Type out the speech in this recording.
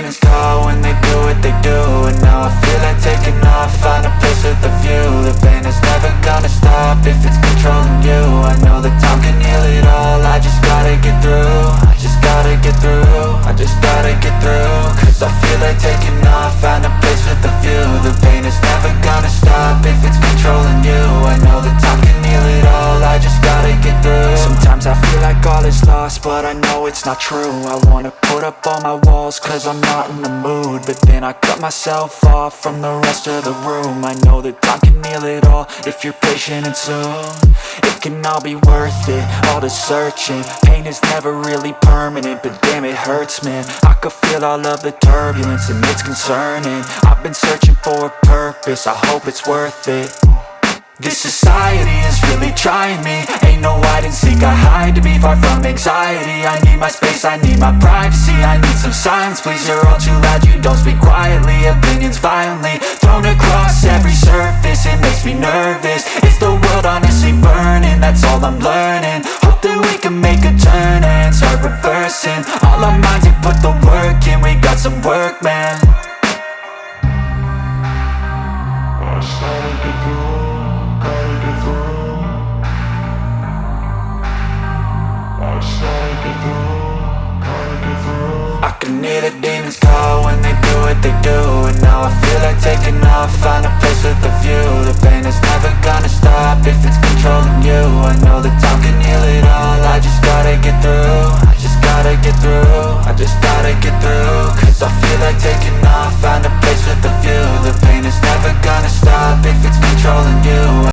pain is gone when they do what they do. And now I feel like taking off, find a place with a view. The pain is never gonna stop if it's controlling you. I know that time can heal it all, I just gotta get through. I just gotta get through, I just gotta get through. Cause I feel like taking off, find a place with a view. The pain is never gonna stop if it's controlling you. I know that time can heal it all, I just gotta get through. Sometimes I feel like all is lost, but I know it's not true. I wanna put up all my walls cause I'm not in the mood, but then I cut myself off from the rest of the room. I know that time can heal it all if you're patient and soon. It can all be worth it, all the searching. Pain is never really permanent, but damn it hurts, man. I could feel all of the turbulence and it's concerning. I've been searching for a purpose, I hope it's worth it. This society is really trying me. Ain't no hide and seek, I hide to be far from anxiety. I need my space, I need my privacy. I need some silence, please, you're all too loud. You don't speak quietly